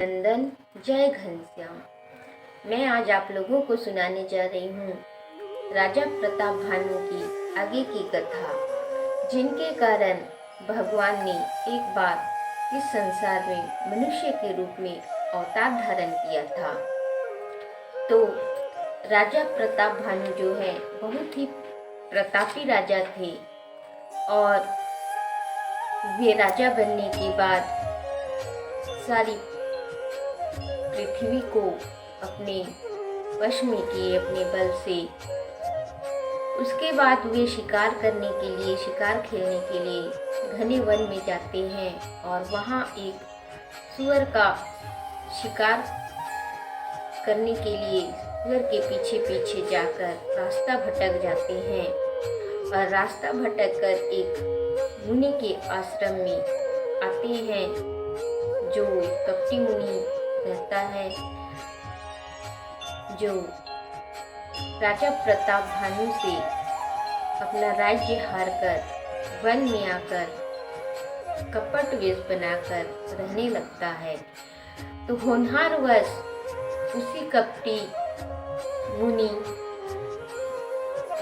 नंदन जय घनश्याम। मैं आज आप लोगों को सुनाने जा रही हूँ राजा प्रताप भानु की आगे की कथा, जिनके कारण भगवान ने एक बार इस संसार में मनुष्य के रूप में अवतार धारण किया था। तो राजा प्रताप भानु जो है बहुत ही प्रतापी राजा थे और वे राजा बनने के बाद सारी पृथ्वी को अपने वश में किए अपने बल से। उसके बाद वे शिकार करने के लिए, शिकार खेलने के लिए घने वन में जाते हैं और वहाँ एक सूअर का शिकार करने के लिए सूअर के पीछे पीछे जाकर रास्ता भटक जाते हैं और रास्ता भटक कर एक मुनि के आश्रम में आते हैं, जो कपटी मुनि रहता है, जो राजा प्रताप भानु से अपना राज्य हारकर वन में आकर कपट वेश बनाकर रहने लगता है। तो होनहारवश उसी कपटी मुनि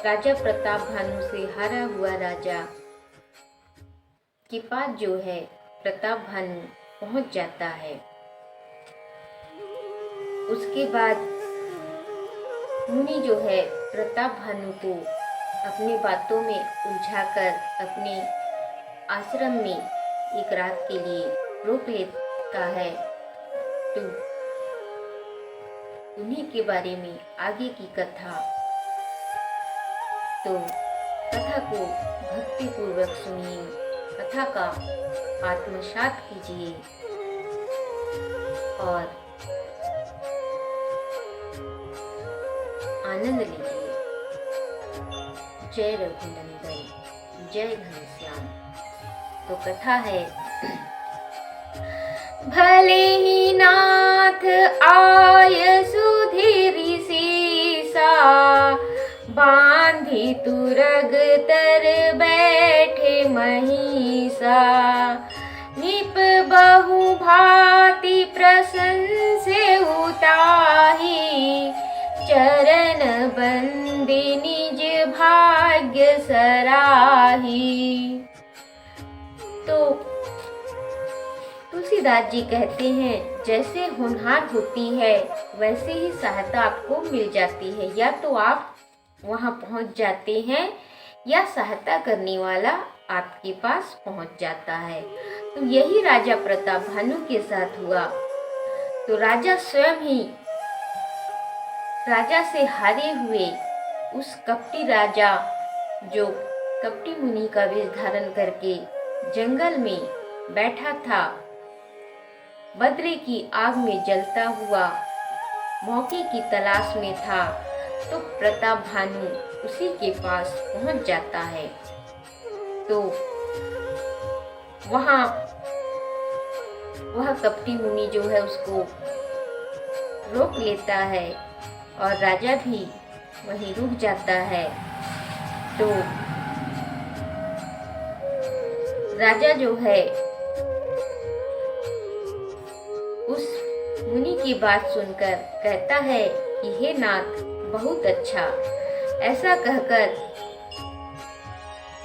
राजा प्रताप भानु से हारा हुआ राजा के पास जो है प्रताप भानु पहुंच जाता है। उसके बाद मुनि जो है प्रताप भानु को अपनी बातों में उलझाकर अपने आश्रम में एक रात के लिए रोक लेता है। तो उन्हीं के बारे में आगे की कथा, तो कथा को भक्तिपूर्वक सुनिए, कथा का आत्मसात कीजिए और आनंद लीजिए। जय रघुनंदन जय घनश्याम। तो कथा है, भले ही नाथ आय सुधीरि सीसा, बांधी तुरग तर बैठे महिषा, निप बहु भांति प्रशंसे उताही, चरण बंदे निज भाग्य सराही। तो तुलसीदास जी कहते हैं, जैसे होनहार होती है वैसे ही सहायता आपको मिल जाती है। या तो आप वहां पहुंच जाते हैं या सहायता करने वाला आपके पास पहुंच जाता है। तो यही राजा प्रताप भानु के साथ हुआ। तो राजा स्वयं ही राजा से हारे हुए उस कपटी राजा, जो कपटी मुनि का वेश धारण करके जंगल में बैठा था, बद्री की आग में जलता हुआ मौके की तलाश में था, तो प्रताप भानु उसी के पास पहुंच जाता है। तो वह कपटी मुनि जो है उसको रोक लेता है और राजा भी वहीं रुक जाता है। तो राजा जो है उस मुनि की बात सुनकर कहता है कि हे नाथ, बहुत अच्छा। ऐसा कहकर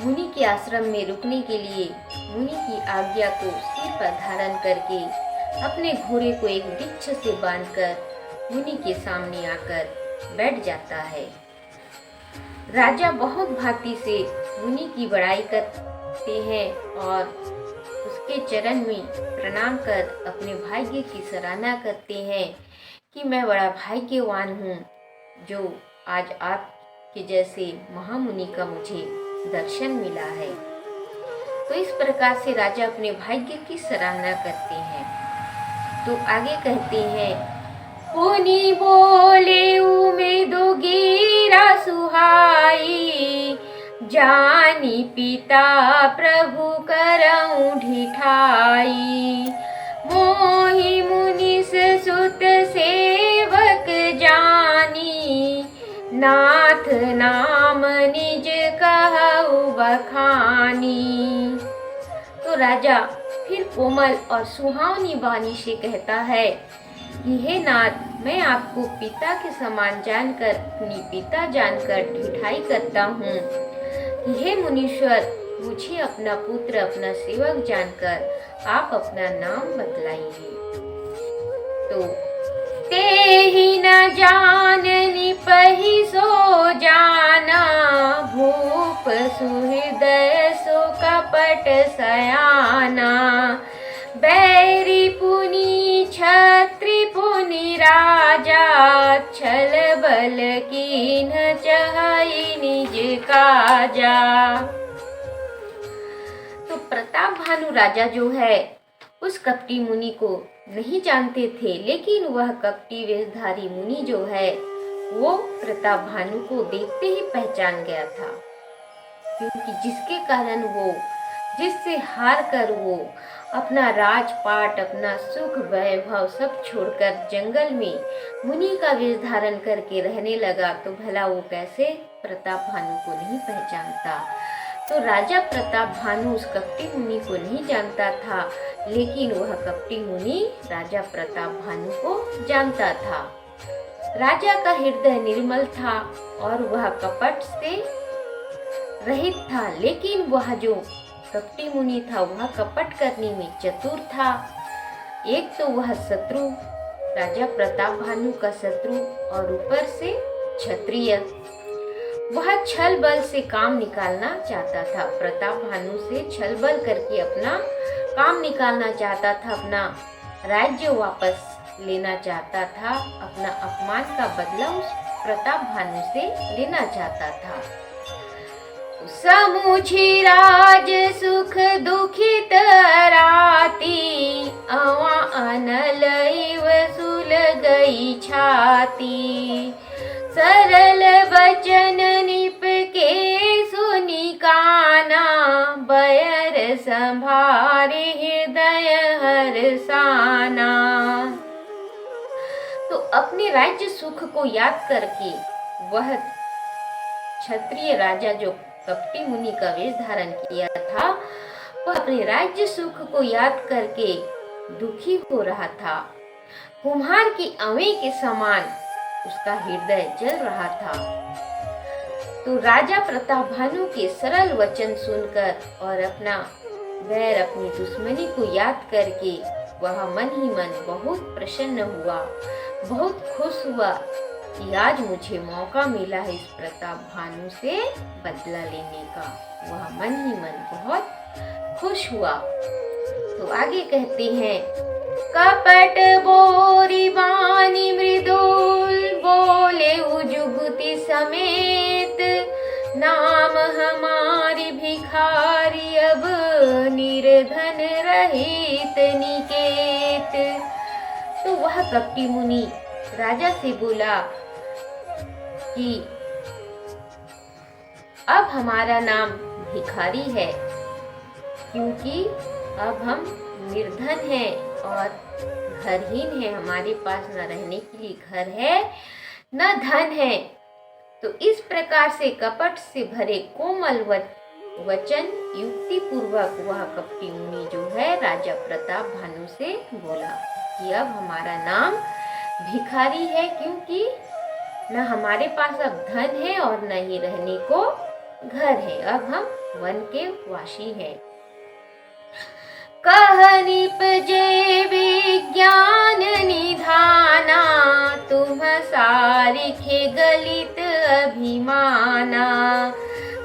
मुनि के आश्रम में रुकने के लिए मुनि की आज्ञा को सिर पर धारण करके अपने घोड़े को एक वृक्ष से बांधकर मुनि के सामने आकर बैठ जाता है। राजा बहुत भांति से मुनि की बड़ाई करते हैं और उसके चरण में प्रणाम कर अपने भाग्य की सराहना करते हैं कि मैं बड़ा भाग्यवान हूँ जो आज आपके जैसे महामुनि का मुझे दर्शन मिला है। तो इस प्रकार से राजा अपने भाग्य की सराहना करते हैं। तो आगे कहते हैं, पुनि बोले उमेदो गिरा सुहाई, जानी पिता प्रभु करऊं ढिठाई, मोहि मुनिस सुत सेवक जानी, नाथ नाम निज कहु बखानी। तो राजा फिर कोमल और सुहावनी वाणी से कहता है कि हे नाथ, मैं आपको पिता के समान जानकर, अपनी पिता जानकर ढिठाई करता हूँ कि हे मुनीश्वर, मुझे अपना पुत्र, अपना सेवक जानकर आप अपना नाम बतलाइए। तो ते ही न जाननी पही सो जाना, भूप सुहृदय सो कपट सयाना, बैरी पुनि छत्री पुनि राजा, छल बल कीन चहाई निज काजा। तो प्रताप भानु राजा जो है उस कपटी मुनि को नहीं जानते थे, लेकिन वह कपटी वेशधारी मुनि जो है वो प्रताप भानु को देखते ही पहचान गया था, क्योंकि जिसके कारण वो, जिससे हार कर वो अपना राजपाट, अपना सुख वैभव सब छोड़कर जंगल में मुनि का वेश धारण करके रहने लगा, तो भला वो कैसे प्रताप भानु को नहीं पहचानता। तो राजा प्रताप भानु उस कपटी मुनि को नहीं जानता था, लेकिन वह कपटी मुनि राजा प्रताप भानु को जानता था। राजा का हृदय निर्मल था और वह कपट से रहित था, लेकिन वह जो कपटी मुनि था वह कपट करने में चतुर था। एक तो वह शत्रु, राजा प्रताप भानु का शत्रु, और ऊपर से क्षत्रिय, वह छल बल से काम निकालना चाहता था। प्रताप भानु से छल बल करके अपना काम निकालना चाहता था, अपना राज्य वापस लेना चाहता था, अपना अपमान का बदला उस प्रताप भानु से लेना चाहता था। समुझी राज सुख दुखित राती, अवा अनल वसूल गई छाती, सरल बचन निप के सुनि काना, बयर संभारे हृदय हरसाना। तो अपने राज्य सुख को याद करके वह क्षत्रिय राजा जो कपटी मुनि का वेश धारण किया था, वह अपने राज्य सुख को याद करके दुखी हो रहा था। कुम्हार की अवे के समान उसका हृदय जल रहा था। तो राजा प्रताप भानु के सरल वचन सुनकर और अपना वैर, अपनी दुश्मनी को याद करके वह मन ही मन बहुत प्रसन्न हुआ, बहुत खुश हुआ कि आज मुझे मौका मिला है इस प्रताप भानु से बदला लेने का। वह मन ही मन बहुत खुश हुआ। तो आगे कहते हैं, कपट बोरी बानी मृदुल, बोले उजुगती समेत, नाम हमारी भिखारी अब निर्धन रहित निकेत। तो वह कपटी मुनि राजा से बोला कि अब हमारा नाम भिखारी है, क्योंकि अब हम निर्धन हैं और घरहीन है, हमारे पास न रहने के लिए घर है न धन है। तो इस प्रकार से कपट से भरे कोमल वचन युक्ति पूर्वक वह कपटी मुनि जो है राजा प्रताप भानु से बोला कि अब हमारा नाम भिखारी है, क्योंकि न हमारे पास अब धन है और न ही रहने को घर है, अब हम वन के वासी हैं। कह निपजे विज्ञान निधाना, तुम सारिखे गलित अभिमाना,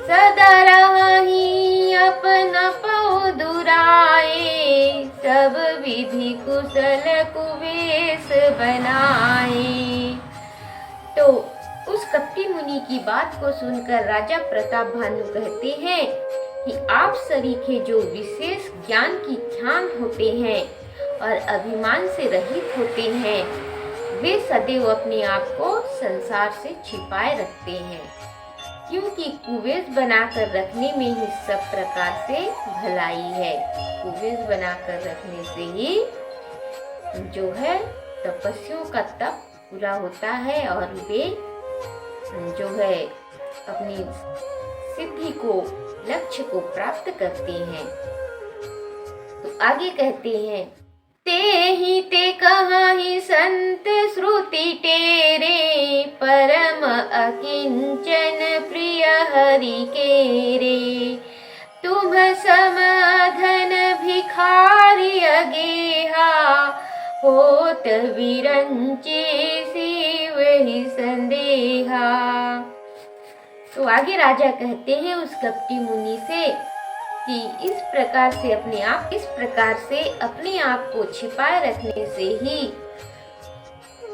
सदरहि अपना पौ दुराए, सब विधि कुशल कुवेश बनाए। तो उस कपटी मुनि की बात को सुनकर राजा प्रताप भानु कहते हैं कि आप सरीखे जो विशेष ज्ञान की ध्यान होते हैं और अभिमान से रहित होते हैं, वे सदैव अपने आप को संसार से छिपाए रखते हैं, क्योंकि कुवेश बनाकर रखने में ही सब प्रकार से भलाई है। कुवेश बनाकर रखने से ही जो है तपस्वियों का तप पूरा होता है और वे जो है अपनी सिद्धि को, लक्ष्य को प्राप्त करते हैं। तो आगे कहते हैं, ते ही ते कहाँ ही संत श्रुति तेरे, परम अकिंचन प्रिय हरि के रे। तुम समधन भिखारी अगेहा, होत विरंचे शिव ही संदेहा। तो आगे राजा कहते हैं उस कपटी मुनि से कि इस प्रकार से अपने आप को छिपाए रखने से ही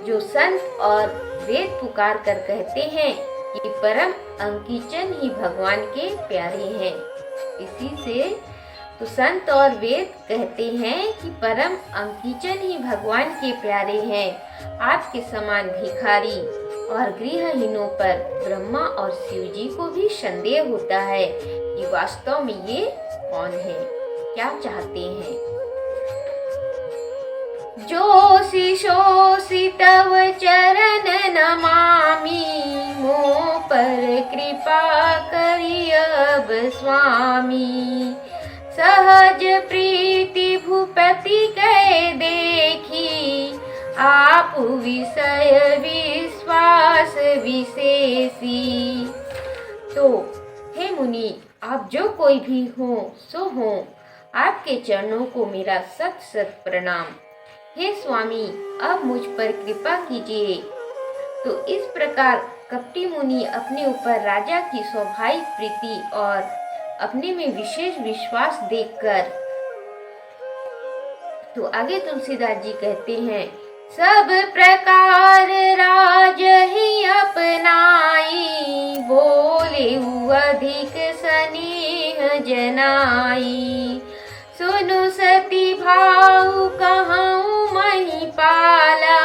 जो संत और वेद पुकार कर कहते हैं कि परम अंकिचन ही भगवान के प्यारे हैं। इसी से तो संत और वेद कहते हैं कि परम अंकिचन ही भगवान के प्यारे हैं। आपके समान भिखारी और गृहहीनों पर ब्रह्मा और शिव जी को भी संदेह होता है कि वास्तव में ये कौन है, क्या चाहते हैं। जोशी तव चरण नमामि, मोह पर कृपा करि अब स्वामी। सहज प्रीति भूपति कह देखी, आप विषय विश्वास विशेषी। तो हे मुनि, आप जो कोई भी हो सो हो, आपके चरणों को मेरा सत सत प्रणाम। हे स्वामी, अब मुझ पर कृपा कीजिए। तो इस प्रकार कपटी मुनि अपने ऊपर राजा की स्वाभाविक प्रीति और अपने में विशेष विश्वास देखकर तो आगे तुलसीदास जी कहते हैं, सब प्रकार राज ही अपनाई, बोले अधिक स्नेह जनाई। सुनु सती भाव कहूँ मही पाला,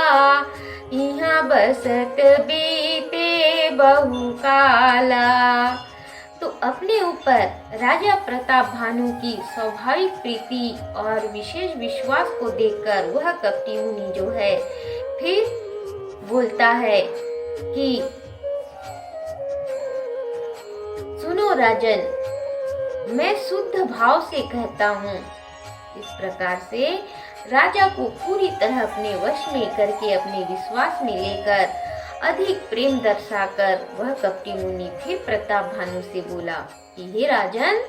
यहाँ बसत बीते बहु काला। तो अपने ऊपर राजा प्रताप भानु की स्वाभाविक प्रीति और विशेष विश्वास को देखकर वह कपटी मुनि जो है फिर बोलता है कि सुनो राजन, मैं शुद्ध भाव से कहता हूँ। इस प्रकार से राजा को पूरी तरह अपने वश में करके अपने विश्वास में लेकर अधिक प्रेम दर्शाकर वह कपटी मुनि फिर प्रताप भानु से बोला कि हे राजन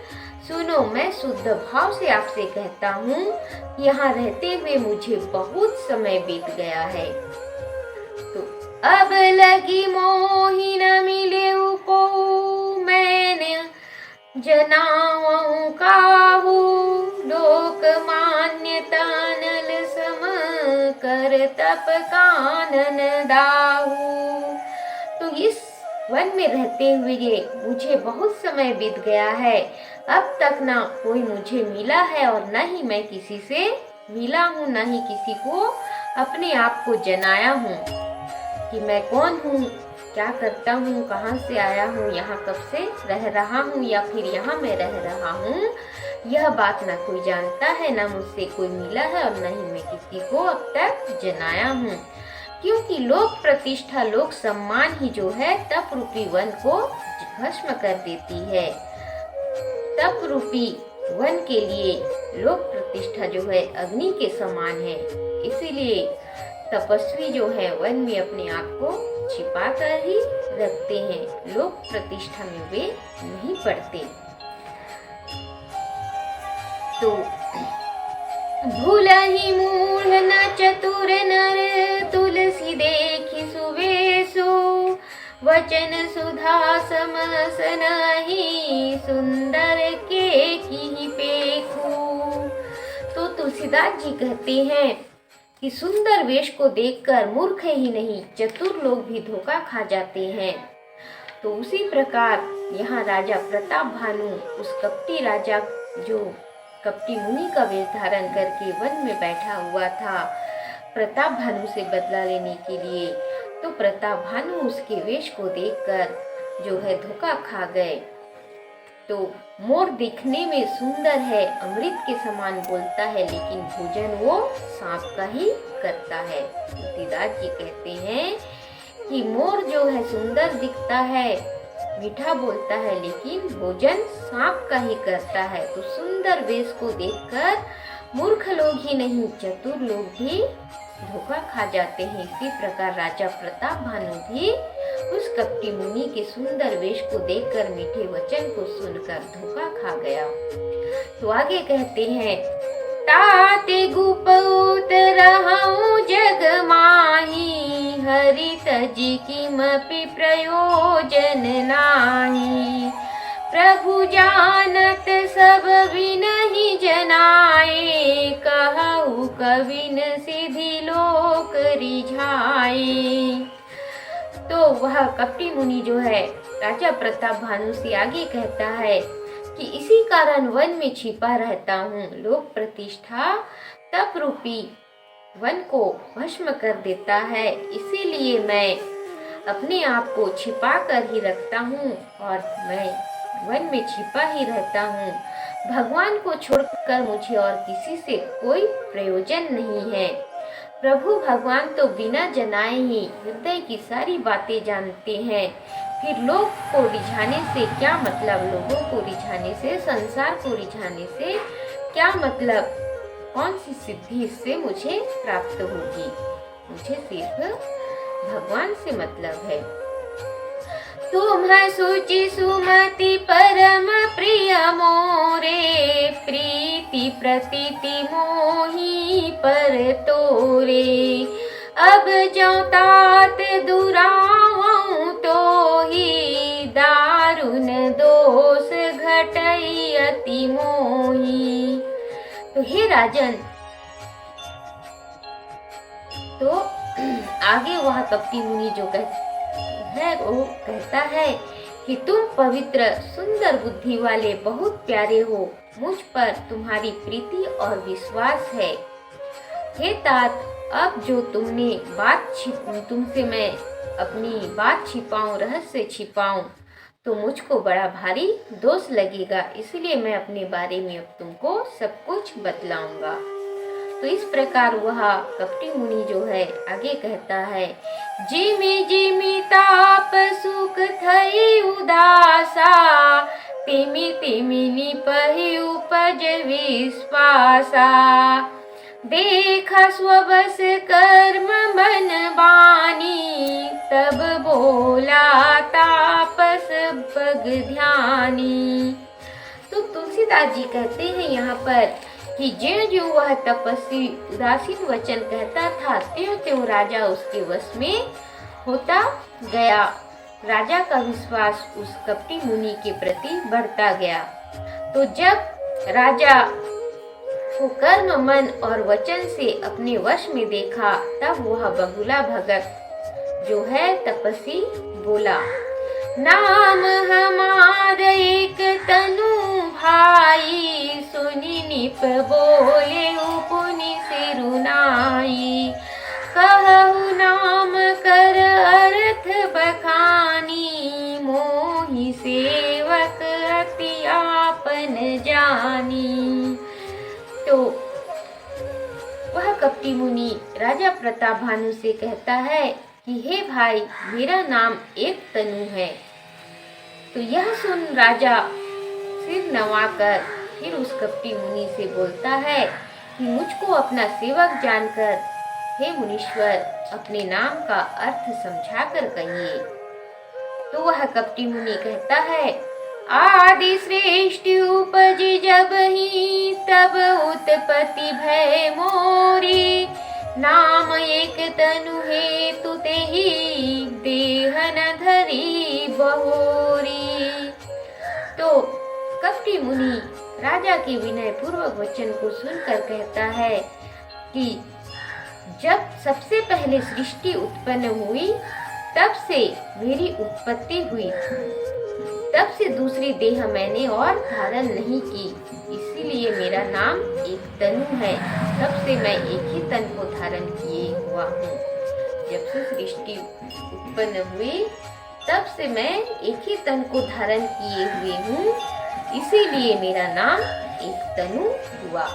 सुनो, मैं शुद्ध भाव से आपसे कहता हूँ, यहाँ रहते हुए मुझे बहुत समय बीत गया है। तो अब लगी मोहि न मिले को, मैंने जनाऊं काहू, लोक मान्यता नल सम कर तप कानन दाहू। तो इस वन में रहते हुए मुझे बहुत समय बीत गया है। अब तक ना कोई मुझे मिला है और न ही मैं किसी से मिला हूँ, न ही किसी को अपने आप को जनाया हूँ कि मैं कौन हूँ, क्या करता हूँ, कहाँ से आया हूँ, यहाँ कब से रह रहा हूँ या फिर यहाँ मैं रह रहा हूँ। यह बात ना कोई जानता है, ना मुझसे कोई मिला है और न ही मैं किसी को अब तक जनाया हूँ। क्योंकि लोक प्रतिष्ठा, लोक सम्मान ही जो है तप रूपी वन को भस्म कर देती है। तप रूपी वन के लिए लोक प्रतिष्ठा जो है अग्नि के समान है। इसीलिए तपस्वी जो है वन में अपने आप को छिपा कर ही रखते हैं, लोक प्रतिष्ठा में वे नहीं पड़ते। तो भूल ही मूढ़ न चतुर नर, तुलसी देखी सुवेशु, वचन सुधा समस नहीं, सुंदर के की पेखू। तो तुलसीदास जी कहते हैं कि सुंदर वेश को देखकर मूर्ख ही नहीं चतुर लोग भी धोखा खा जाते हैं। तो उसी प्रकार यहाँ राजा प्रताप भानु उस कपटी राजा जो कपटी मुनि का वेश धारण करके वन में बैठा हुआ था प्रताप भानु से बदला लेने के लिए, तो प्रताप भानु उसके वेश को देखकर जो है धोखा खा गए। तो मोर दिखने में सुंदर है, अमृत के समान बोलता है, लेकिन भोजन वो सांप का ही करता है। तुलसीदास जी कहते हैं कि मोर जो है सुंदर दिखता है, मीठा बोलता है, लेकिन भोजन सांप का ही करता है। तो सुंदर वेश को देखकर मूर्ख लोग ही नहीं, चतुर लोग भी धोखा खा जाते हैं। इसी प्रकार राजा प्रताप भानु भी उस कपटी मुनि के सुंदर वेश को देखकर, मीठे वचन को सुनकर धोखा खा गया। तो आगे कहते हैं, ताते गुपौत रहऊं जग माही, हरि तजी किमपि प्रयोजन नाही। प्रभु जानत सब विनहि जनाए, कहु कविन सिधि लोक रिझाए। तो वह कपटी मुनि जो है राजा प्रताप भानु से आगे कहता है कि इसी कारण वन में छिपा रहता हूँ। लोक प्रतिष्ठा तप रूपी वन को भस्म कर देता है, इसीलिए मैं अपने आप को छिपा कर ही रखता हूँ और मैं वन में छिपा ही रहता हूँ। भगवान को छोड़कर मुझे और किसी से कोई प्रयोजन नहीं है। प्रभु भगवान तो बिना जनाए ही हृदय की सारी बातें जानते हैं। फिर लोग को रिझाने से क्या मतलब, लोगों को रिझाने से, संसार को रिझाने से क्या मतलब, कौन सी सिद्धि इससे मुझे प्राप्त होगी। मुझे सिर्फ भगवान से मतलब है। तुम सुचि सुमति परम प्रिय मोरे, प्रीति प्रतीति मोही पर तोरे। अब जो तात दुराऊं तो ही, दारुण दोष घटई अति मोही। तो हे राजन, तो आगे वह कपटी मुनि जो वो कहता है कि तुम पवित्र सुंदर बुद्धि वाले बहुत प्यारे हो, मुझ पर तुम्हारी प्रीति और विश्वास है। हे तात, अब जो तुमसे मैं अपनी बात छिपाऊं, रहस्य छिपाऊं, तो मुझको बड़ा भारी दोष लगेगा, इसलिए मैं अपने बारे में अब तुमको सब कुछ बतलाऊंगा। तो इस प्रकार वह कपटी मुनि जो है आगे कहता है, जिमि जिमि ताप सुख थई उदासा, तिमि तिमि निपहि उपज विश्वासा। देखा स्वबस कर्म मन बानी, तब बोला तापस बग ध्यानी। तो तुलसीदास जी कहते हैं यहाँ पर कि ज्यों वह तपस्वी उदासीन वचन कहता था, त्यों त्यों राजा उसके वश में होता गया। राजा का विश्वास उस कपटी मुनि के प्रति बढ़ता गया। तो जब राजा को कर्म मन और वचन से अपने वश में देखा, तब वह बगुला भगत जो है तपस्वी बोला, नाम हमार एक तनु भाई, सुनि निप बोले पुनि सिरुनाई। कहु नाम कर अर्थ बखानी, मोहि सेवक अति आपन जानी। तो वह कपटी मुनि राजा प्रताप भानु से कहता है कि हे भाई, मेरा नाम एक तनु है। तो यह सुन राजा सिर नवाकर फिर उस कपटी मुनि से बोलता है कि मुझको अपना सेवक जानकर हे मुनीश्वर अपने नाम का अर्थ समझाकर कहिए। तो वह कपटी मुनि कहता है, आदि सृष्टि उपजी जब ही, तब उत्पत्ति भय मोरी। नाम एक तनु हेतु तेहि, देह न धरी बहोरी। तो कपटी मुनि राजा के विनय पूर्वक वचन को सुनकर कहता है कि जब सबसे पहले सृष्टि उत्पन्न हुई, तब से मेरी उत्पत्ति हुई, तब से दूसरी देह मैंने और धारण नहीं की, इसीलिए मेरा नाम एक तनु है। तब से मैं एक ही तन को धारण किए हुआ हूँ। जब से सृष्टि उत्पन्न हुई, तब से मैं एक ही तन को धारण किए हुए हूँ, इसीलिए मेरा नाम एक तनु हुआ।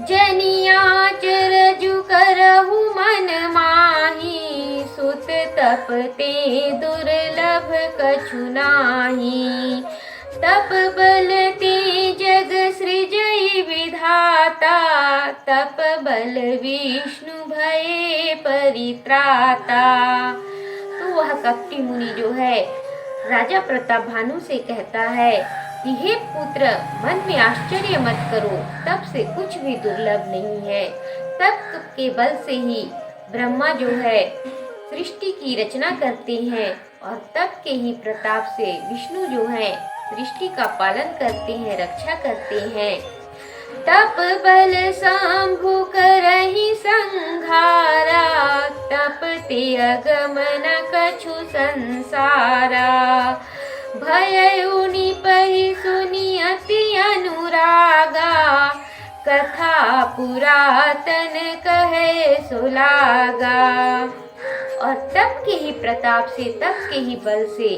जनियाचरजु करहु मन माही, सुत तपते दुर्लभ कछु नाही। तप बलते जग सृजई विधाता, तप बल विष्णु भये परित्राता। तो वह कपटी मुनि जो है राजा प्रताप भानु से कहता है कि हे पुत्र, मन में आश्चर्य मत करो, तप से कुछ भी दुर्लभ नहीं है। तप के बल से ही ब्रह्मा जो है सृष्टि की रचना करते हैं और तप के ही प्रताप से विष्णु जो है सृष्टि का पालन करते हैं, रक्षा करते हैं। तप बल शंभु करहि संघारा, तप ते अगमन कछु संसारा। भयउ निपहि सुनि अति अनुरागा, कथा पुरातन कहे सुलागा। और तप के ही प्रताप से, तप के ही बल से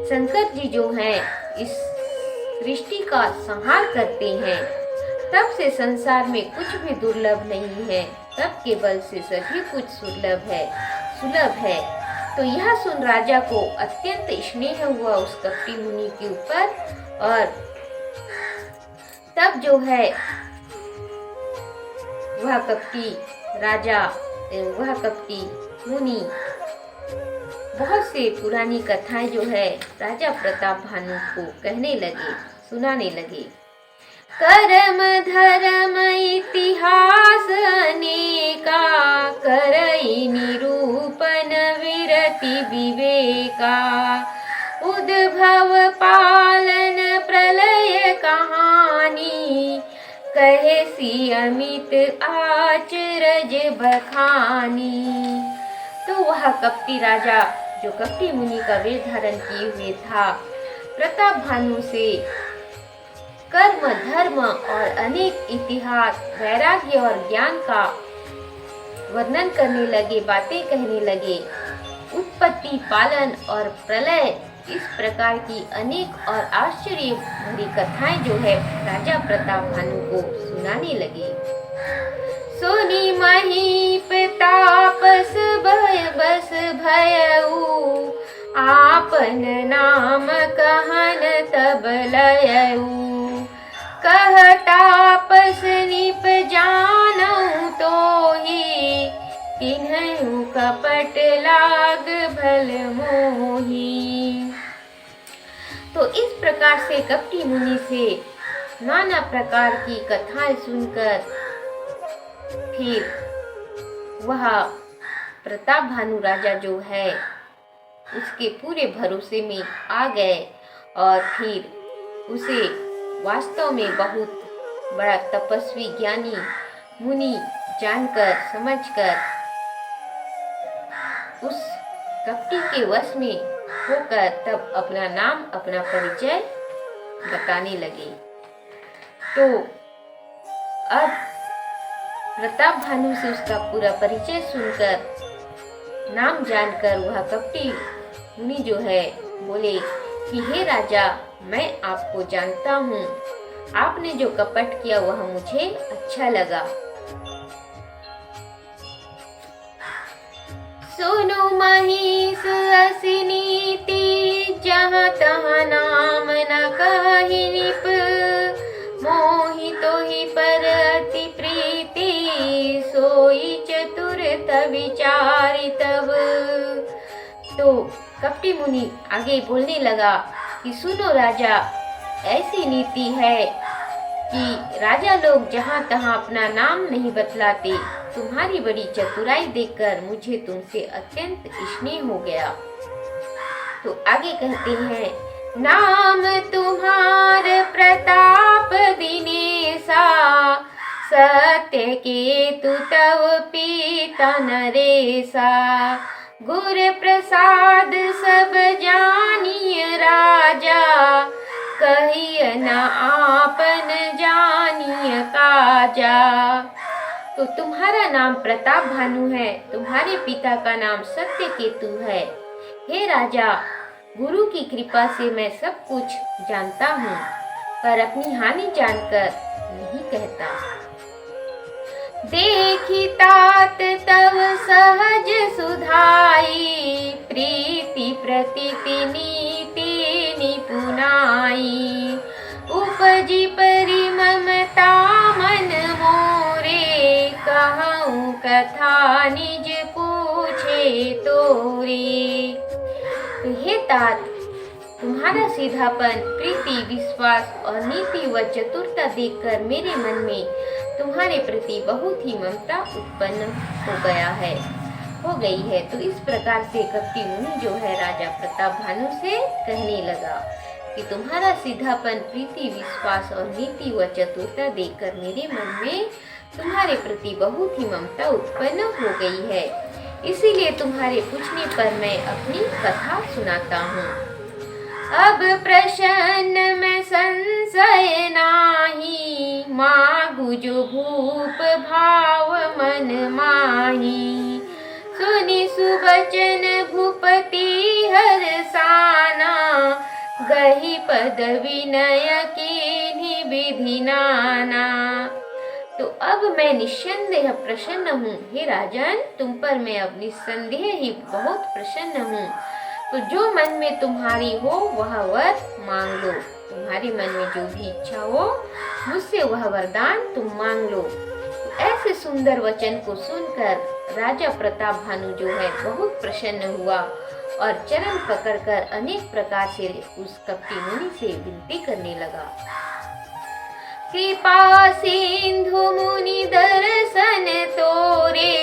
शंकर जी जो हैं इस सृष्टि का संहार करते हैं। तप से संसार में कुछ भी दुर्लभ नहीं है, तप के बल से सभी कुछ सुलभ है। तो यह सुन राजा को अत्यंत स्नेह हुआ उस कपटी मुनि के ऊपर। और तब जो है वह कपटी राजा, वह कपटी मुनि बहुत से पुरानी कथाएं जो है राजा प्रताप भानु को कहने लगे, सुनाने लगे। कर्म धर्म इतिहास अनेका, करई निरूपण विरति विवेका। उद्भव पालन प्रलय कहानी, कहे सी अमित आचरज बखानी। तो वह कपटी राजा जो कपटी मुनि का वेश धारण किए हुए था, प्रताप भानु से कर्म धर्म और अनेक इतिहास, वैराग्य और ज्ञान का वर्णन करने लगे, बातें कहने लगे। उत्पत्ति, पालन और प्रलय, इस प्रकार की अनेक और आश्चर्य भरी कथाएं जो है राजा प्रताप भानु को सुनाने लगे। सुनी महीप तापस भय बस भयऊ, आपन नाम कहन तब लयऊ। कह तापस निप जानऊ तो ही, तिन्हु कपट लाग भल मोही। तो इस प्रकार से कपटी मुनि से नाना प्रकार की कथाएं सुनकर फिर वह प्रताप भानु राजा जो है उसके पूरे भरोसे में आ गए और फिर उसे वास्तव में बहुत बड़ा तपस्वी, ज्ञानी, मुनि जानकर, समझकर उस कपटी के वश में होकर तब अपना नाम, अपना परिचय बताने लगे। तो अब प्रताप भानु से उसका पूरा परिचय सुनकर, नाम जानकर वह कपटी मुनि जो है बोले कि हे राजा, मैं आपको जानता हूँ, आपने जो कपट किया वह मुझे अच्छा लगा। सुनो महिष असी नीति, जहाँ तहाँ नाम न कहि निप। मोहि तोहि पर अति प्रीति, सोई चतुरत विचारि तब। तो कपटी मुनि आगे बोलने लगा कि सुनो राजा, ऐसी नीति है कि राजा लोग जहाँ तहाँ अपना नाम नहीं बतलाते। तुम्हारी बड़ी चतुराई देखकर मुझे तुमसे अत्यंत स्नेह हो गया। तो आगे कहते हैं, नाम तुम्हार प्रताप दिनेशा, सत्य के तु तव पीता नरेशा। गुर प्रसाद सब जानिय राजा, कहिय न आपन जानिय काजा। तो तुम्हारा नाम प्रताप भानु है, तुम्हारे पिता का नाम सत्य केतु है। हे राजा, गुरु की कृपा से मैं सब कुछ जानता हूँ, पर अपनी हानि जानकर नहीं कहता। देखी तात तव सहज सुधाई, प्रीति प्रतीति नीति निपुनाई। उपजी परि ममता मन मोहि, कहूँ कथा निज पूछे तोरे। तो हे तात, तुम्हारा सीधापन, प्रीति, विश्वास और नीति व चतुरता देखकर मेरे मन में तुम्हारे प्रति बहुत ही ममता उत्पन्न हो गई है। तो इस प्रकार से कपटी मुनि जो है राजा प्रताप भानु से कहने लगा कि तुम्हारा सीधापन, प्रीति, विश्वास और नीति व चतुरता देखकर मेरे मन में तुम्हारे प्रति बहुत ही ममता उत्पन्न हो गई है। इसीलिए तुम्हारे पूछने पर मैं अपनी कथा सुनाता हूँ। अब प्रसन्न में संशय नाही, मागु जो भूप भाव मन माही। सुनि सुबचन भूपति हरसाना, गही पद विनय कीन्ही विधि नाना। तो अब मैं निस्संदेह प्रसन्न हूँ। हे राजन, तुम पर मैं अब निस्संदेह ही बहुत प्रसन्न हूँ। तो जो मन में तुम्हारी हो वह वर मांग लो। तुम्हारे मन में जो भी इच्छा हो मुझसे वह वरदान तुम मांग लो। तो ऐसे सुंदर वचन को सुनकर राजा प्रताप भानु जो है बहुत प्रसन्न हुआ और चरण पकड़कर अनेक प्रकार से उस कपटी मुनि से विनती करने लगा। कृपा सिंधु मुनि दर्शन तोरे,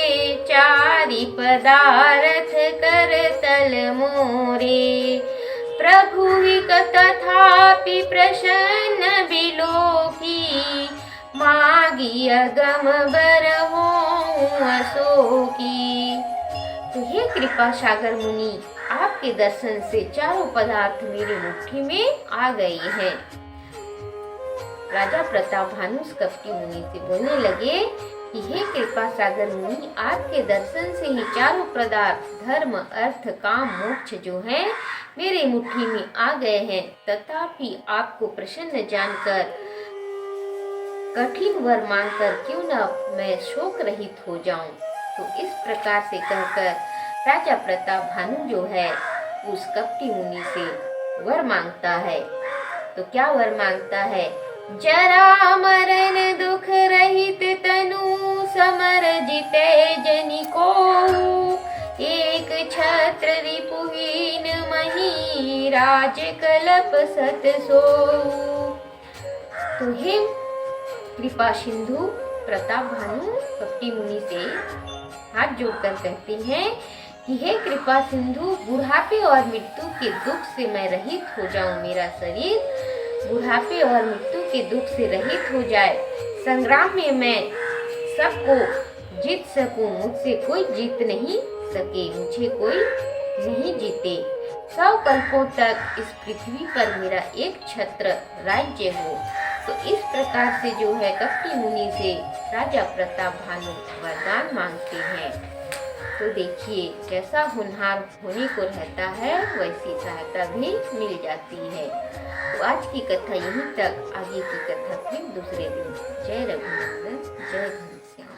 चारि पदारथ कर तल मोरे। प्रभु तथापि प्रसन्न बिलोकी, मागी अगम बर हों अशोकी। तो हे कृपा सागर मुनि, आपके दर्शन से चारों पदार्थ मेरी मुट्ठी में आ गए हैं। राजा प्रताप भानु कपटी मुनि से बोलने लगे कि हे कृपा सागर मुनि, आपके दर्शन से ही चारों पदार्थ धर्म, अर्थ, काम, मोक्ष जो है मेरे मुट्ठी में आ गए हैं। तथापि आपको प्रसन्न जानकर कठिन वर मांगकर क्यों न मैं शोक रहित हो जाऊं। तो इस प्रकार से कहकर राजा प्रताप भानु जो है उस कपटी मुनि से वर मांगता है। तो क्या वर मांगता है? जरा मरण दुख रहित तनु, समर जिते जनि को। एक छत्र रिपुहीन मही, राज कलप सत सो। तो हे कृपा सिंधु प्रताप भानु कपटी मुनि से हाथ जोड़कर कहते हैं कि हे कृपा सिंधु, बुढ़ापे और मृत्यु के दुख से मैं रहित हो जाऊं। मेरा शरीर बुढ़ापे और मृत्यु के दुख से रहित हो जाए। संग्राम में मैं सबको जीत सकूं, मुझसे कोई जीत नहीं सके, मुझे कोई नहीं जीते। 100 कल्पों तक इस पृथ्वी पर मेरा एक छत्र राज्य हो। तो इस प्रकार से जो है कपटी मुनि से राजा प्रताप भानु वरदान मांगते हैं। तो देखिए, जैसा होनहार होने को रहता है वैसी सहायता भी मिल जाती है। तो आज की कथा यहीं तक, आगे की कथा फिर दूसरे दिन। जय रघुनंदन, जय घनश्याम।